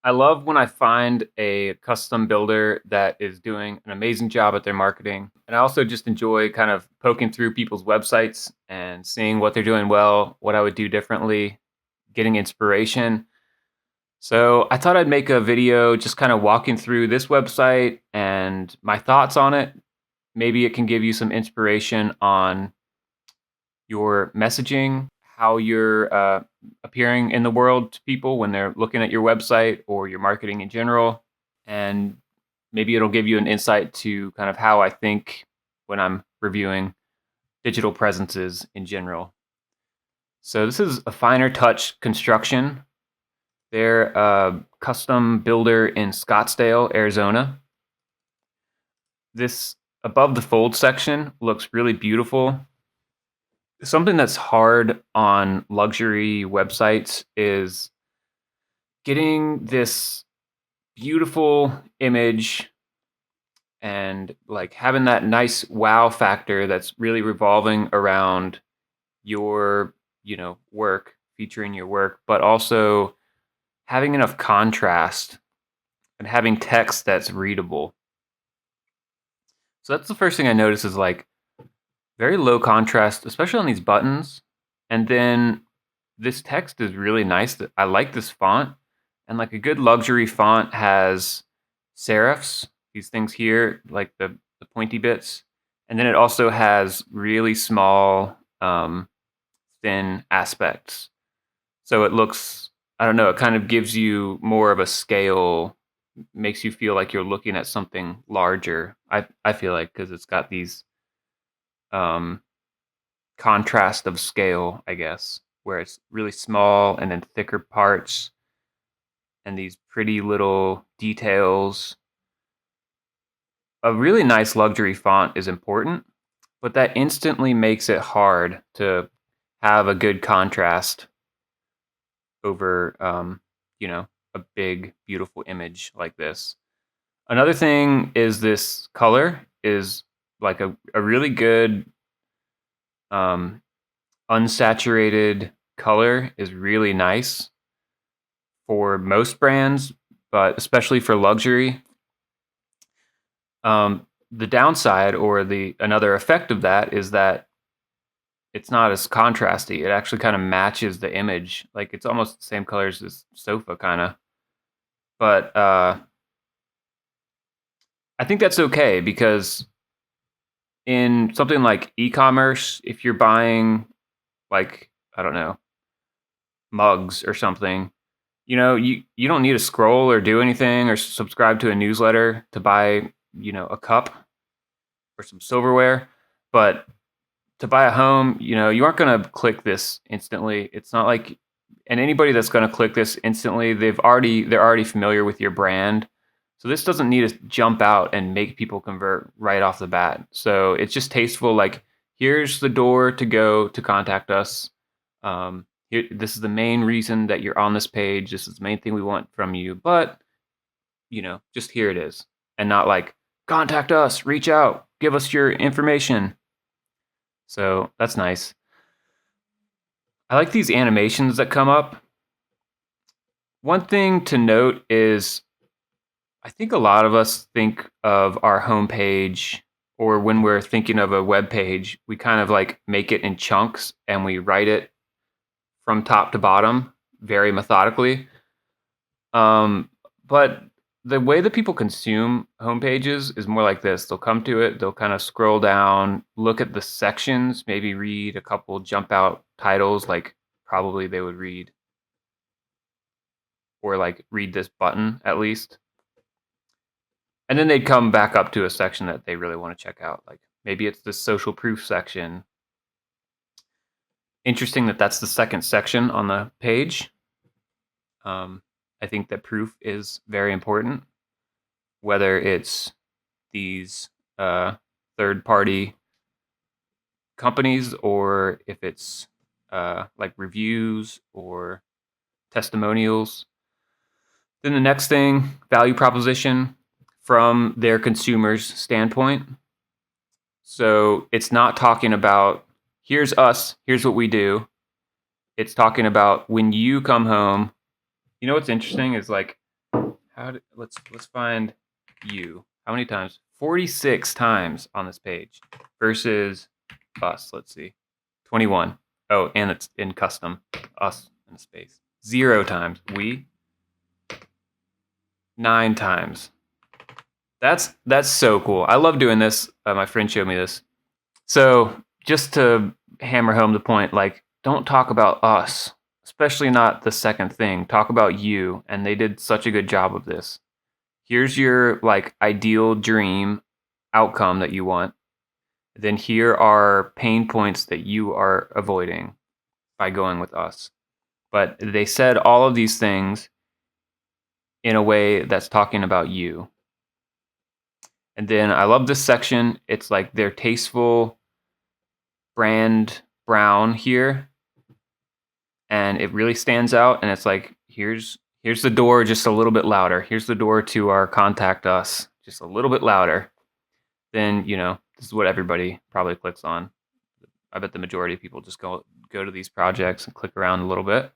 I love when I find a custom builder that is doing an amazing job at their marketing. And I also just enjoy kind of poking through people's websites and seeing what they're doing well, what I would do differently, getting inspiration. So I thought I'd make a video just kind of walking through this website and my thoughts on it. Maybe it can give you some inspiration on your messaging, how you're appearing in the world to people when they're looking at your website or your marketing in general. And maybe it'll give you an insight to kind of how I think when I'm reviewing digital presences in general. So this is a Finer Touch Construction. They're a custom builder in Scottsdale, Arizona. This above the fold section looks really beautiful. Something that's hard on luxury websites is getting this beautiful image and like having that nice wow factor that's really revolving around your, work, featuring your work, but also having enough contrast and having text that's readable. So that's the first thing I notice is like very low contrast, especially on these buttons. And then this text is really nice. I like this font. And like a good luxury font has serifs, these things here, like the pointy bits. And then it also has really small, thin aspects. So it looks, I don't know, it kind of gives you more of a scale, makes you feel like you're looking at something larger. I feel like because it's got these um, contrast of scale, I guess, where it's really small and then thicker parts and these pretty little details. A really nice luxury font is important, but that instantly makes it hard to have a good contrast over, a big, beautiful image like this. Another thing is this color is like a really good um, unsaturated color is really nice for most brands, but especially for luxury. The downside or the another effect of that is that it's not as contrasty. It actually kind of matches the image. Like it's almost the same colors as sofa kind of. But I think that's okay because in something like e-commerce, if you're buying like I don't know, mugs or something, you don't need to scroll or do anything or subscribe to a newsletter to buy, a cup or some silverware. But to buy a home, you aren't going to click this instantly. It's not like, and anybody that's going to click this instantly, they're already familiar with your brand. So this doesn't need to jump out and make people convert right off the bat. So it's just tasteful. Like, here's the door to go to contact us. This is the main reason that you're on this page. This is the main thing we want from you. But, just here it is. And not like, contact us, reach out, give us your information. So that's nice. I like these animations that come up. One thing to note is I think a lot of us think of our homepage or when we're thinking of a web page, we kind of like make it in chunks and we write it from top to bottom very methodically. But the way that people consume homepages is more like this. They'll come to it, they'll kind of scroll down, look at the sections, maybe read a couple jump out titles like probably they would read or like read this button at least. And then they'd come back up to a section that they really want to check out. Like maybe it's the social proof section. Interesting that that's the second section on the page. I think that proof is very important, whether it's these third party companies or if it's like reviews or testimonials. Then the next thing, value proposition from their consumers' standpoint. So it's not talking about here's us, here's what we do. It's talking about when you come home. You know what's interesting is like let's find you. How many times? 46 times on this page versus us. Let's see. 21. Oh, and it's in custom. Us in a space. 0 times. We. 9 times. That's so cool. I love doing this. My friend showed me this. So just to hammer home the point, like, don't talk about us, especially not the second thing. Talk about you. And they did such a good job of this. Here's your like ideal dream outcome that you want. Then here are pain points that you are avoiding by going with us. But they said all of these things in a way that's talking about you. And then I love this section. It's like their tasteful brand brown here. And it really stands out. And it's like, here's the door just a little bit louder. Here's the door to our contact us, just a little bit louder. Then, this is what everybody probably clicks on. I bet the majority of people just go to these projects and click around a little bit.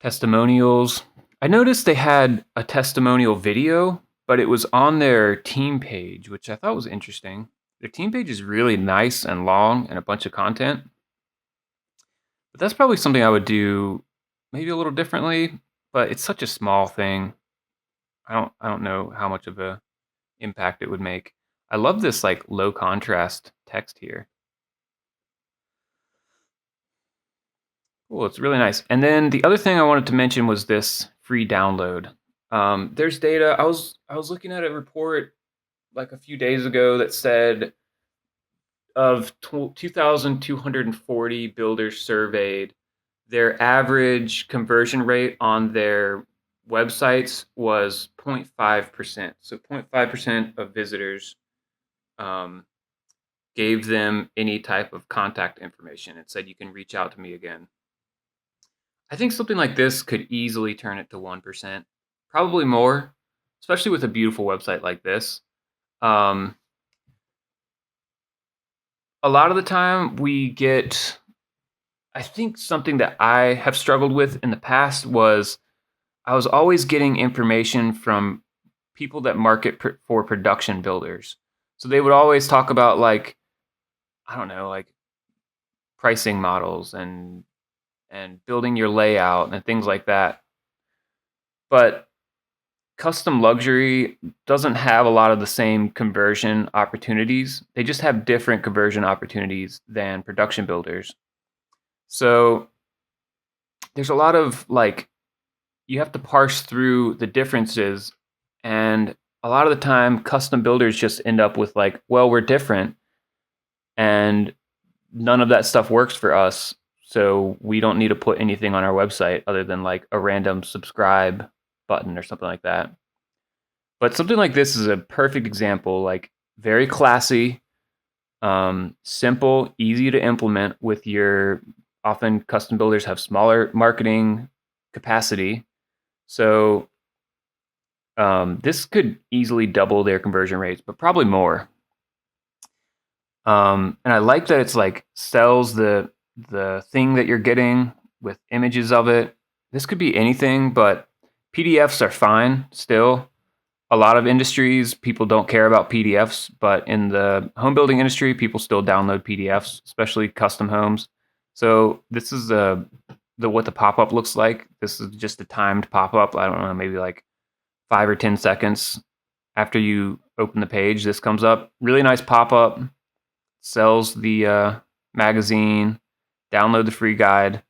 Testimonials. I noticed they had a testimonial video, but it was on their team page, which I thought was interesting. Their team page is really nice and long and a bunch of content. But that's probably something I would do maybe a little differently, but it's such a small thing. I don't know how much of a impact it would make. I love this like low contrast text here. Cool, it's really nice. And then the other thing I wanted to mention was this free download. There's data. I was looking at a report like a few days ago that said of 2,240 builders surveyed, their average conversion rate on their websites was 0.5%. So 0.5% of visitors gave them any type of contact information and said, you can reach out to me again. I think something like this could easily turn it to 1%, probably more, especially with a beautiful website like this. A lot of the time we get, I think something that I have struggled with in the past was I was always getting information from people that market for production builders. So they would always talk about like, I don't know, like pricing models and building your layout and things like that. But custom luxury doesn't have a lot of the same conversion opportunities. They just have different conversion opportunities than production builders. So there's a lot of like, you have to parse through the differences. And a lot of the time, custom builders just end up with like, well, we're different. And none of that stuff works for us. So we don't need to put anything on our website other than like a random subscribe button or something like that. But something like this is a perfect example, like very classy, simple, easy to implement with your, often custom builders have smaller marketing capacity. So this could easily double their conversion rates, but probably more. And I like that it's like sells the thing that you're getting with images of it. This could be anything, but PDFs are fine still. A lot of industries, people don't care about PDFs, but in the home building industry, people still download PDFs, especially custom homes. So this is what the pop-up looks like. This is just a timed pop-up. I don't know, maybe like 5 or 10 seconds after you open the page, this comes up. Really nice pop-up. Sells the magazine. Download the free guide.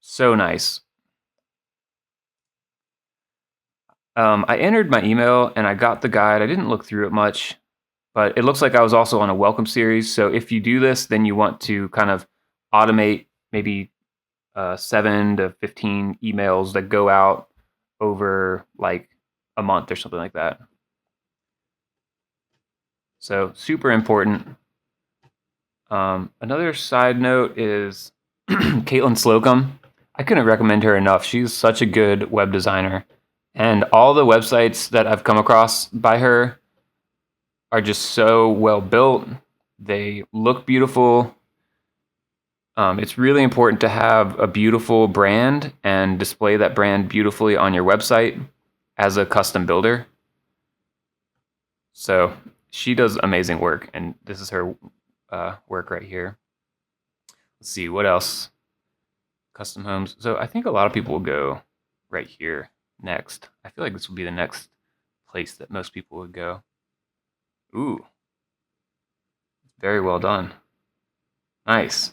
So nice. I entered my email and I got the guide. I didn't look through it much, but it looks like I was also on a welcome series. So if you do this, then you want to kind of automate maybe 7 to 15 emails that go out over like a month or something like that. So super important. Another side note is Caitlin Slocum. I couldn't recommend her enough. She's such a good web designer. And all the websites that I've come across by her are just so well built. They look beautiful. It's really important to have a beautiful brand and display that brand beautifully on your website as a custom builder. So she does amazing work, and this is her work right here. Let's see, what else? Custom homes. So I think a lot of people will go right here next. I feel like this would be the next place that most people would go. Ooh, very well done. Nice.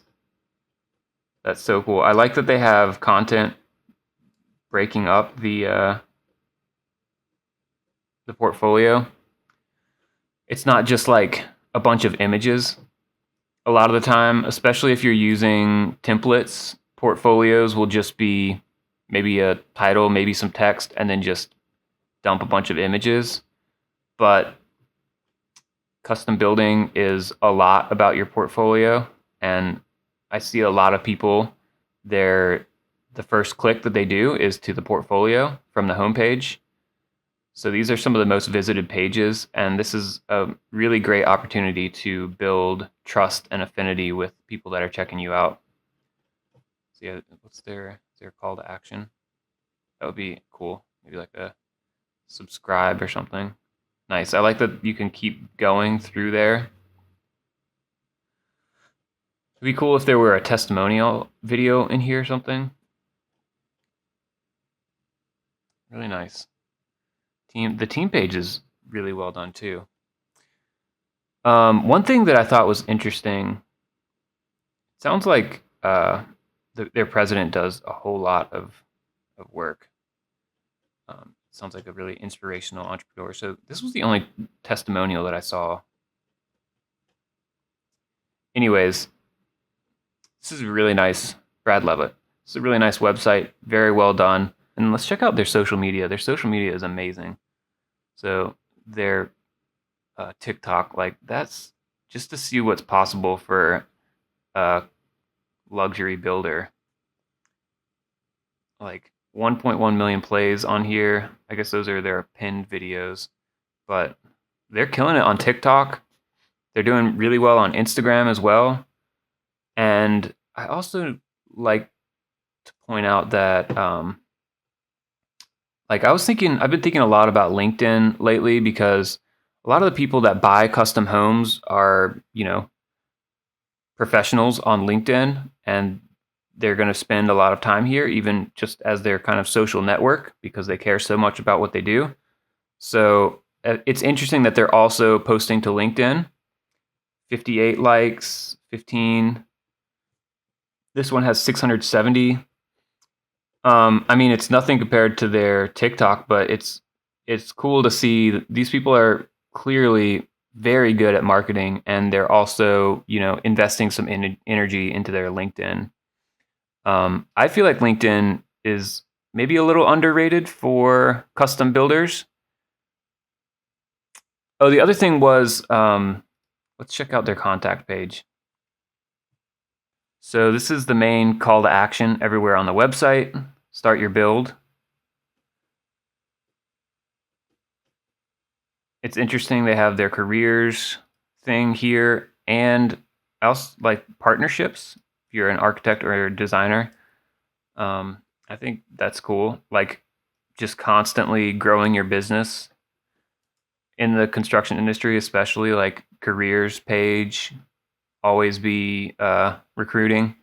That's so cool. I like that they have content breaking up the portfolio. It's not just like a bunch of images. A lot of the time, especially if you're using templates, portfolios will just be maybe a title, maybe some text, and then just dump a bunch of images. But custom building is a lot about your portfolio, and I see a lot of people, the first click that they do is to the portfolio from the homepage. So these are some of the most visited pages, and this is a really great opportunity to build trust and affinity with people that are checking you out. So yeah, what's their call to action? That would be cool. Maybe like a subscribe or something. Nice. I like that you can keep going through there. It'd be cool if there were a testimonial video in here or something. Really nice. The team page is really well done too. One thing that I thought was interesting, sounds like their president does a whole lot of work. Sounds like a really inspirational entrepreneur. So this was the only testimonial that I saw. Anyways, this is really nice. Brad Levitt. It's a really nice website. Very well done. And let's check out their social media. Their social media is amazing. So their TikTok, like that's just to see what's possible for a luxury builder. Like 1.1 million plays on here. I guess those are their pinned videos, but they're killing it on TikTok. They're doing really well on Instagram as well. And I also like to point out that like I've been thinking a lot about LinkedIn lately, because a lot of the people that buy custom homes are, professionals on LinkedIn, and they're going to spend a lot of time here, even just as their kind of social network, because they care so much about what they do. So it's interesting that they're also posting to LinkedIn. 58 likes, 15. This one has 670. I mean, it's nothing compared to their TikTok, but it's cool to see that these people are clearly very good at marketing, and they're also, investing some energy into their LinkedIn. I feel like LinkedIn is maybe a little underrated for custom builders. Oh, the other thing was, let's check out their contact page. So this is the main call to action everywhere on the website. Start your build. It's interesting, they have their careers thing here, and else like partnerships. If you're an architect or a designer, I think that's cool. Like just constantly growing your business in the construction industry, especially like careers page, always be recruiting.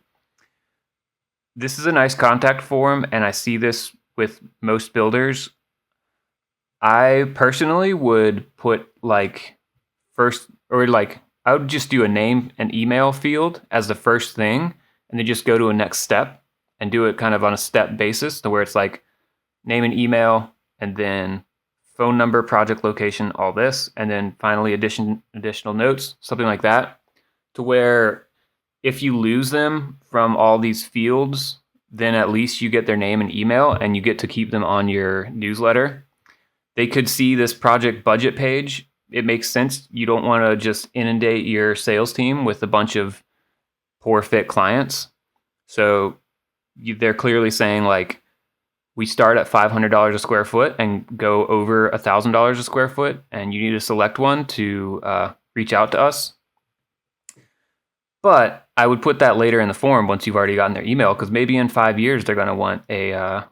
This is a nice contact form, and I see this with most builders. I personally would put like first, or like I would just do a name and email field as the first thing, and then just go to a next step and do it kind of on a step basis, to where it's like name and email, and then phone number, project location, all this, and then finally additional notes, something like that, to where if you lose them from all these fields, then at least you get their name and email, and you get to keep them on your newsletter. They could see this project budget page. It makes sense. You don't want to just inundate your sales team with a bunch of poor fit clients. So they're clearly saying like, we start at $500 a square foot and go over $1,000 a square foot, and you need to select one to reach out to us. But I would put that later in the form once you've already gotten their email, because maybe in 5 years they're going to want a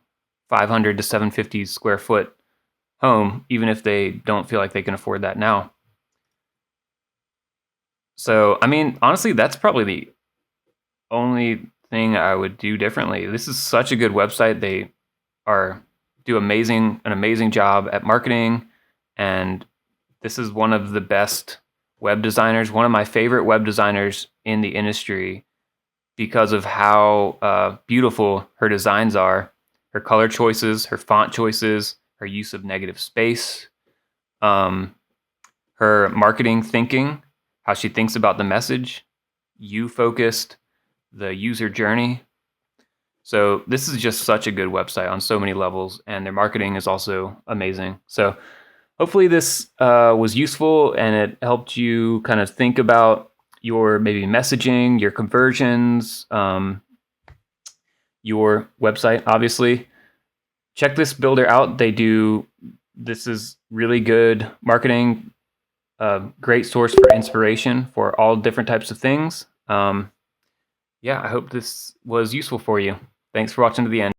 500 to 750 square foot home, even if they don't feel like they can afford that now. So, I mean, honestly, that's probably the only thing I would do differently. This is such a good website. They do an amazing job at marketing, and this is one of the best web designers, one of my favorite web designers in the industry, because of how beautiful her designs are, her color choices, her font choices, her use of negative space, um, her marketing thinking, how she thinks about the message, you focused, the user journey. So this is just such a good website on so many levels, and their marketing is also amazing. So hopefully this was useful and it helped you kind of think about your maybe messaging, your conversions, your website. Obviously, check this builder out. This is really good marketing, great source for inspiration for all different types of things. Yeah, I hope this was useful for you. Thanks for watching to the end.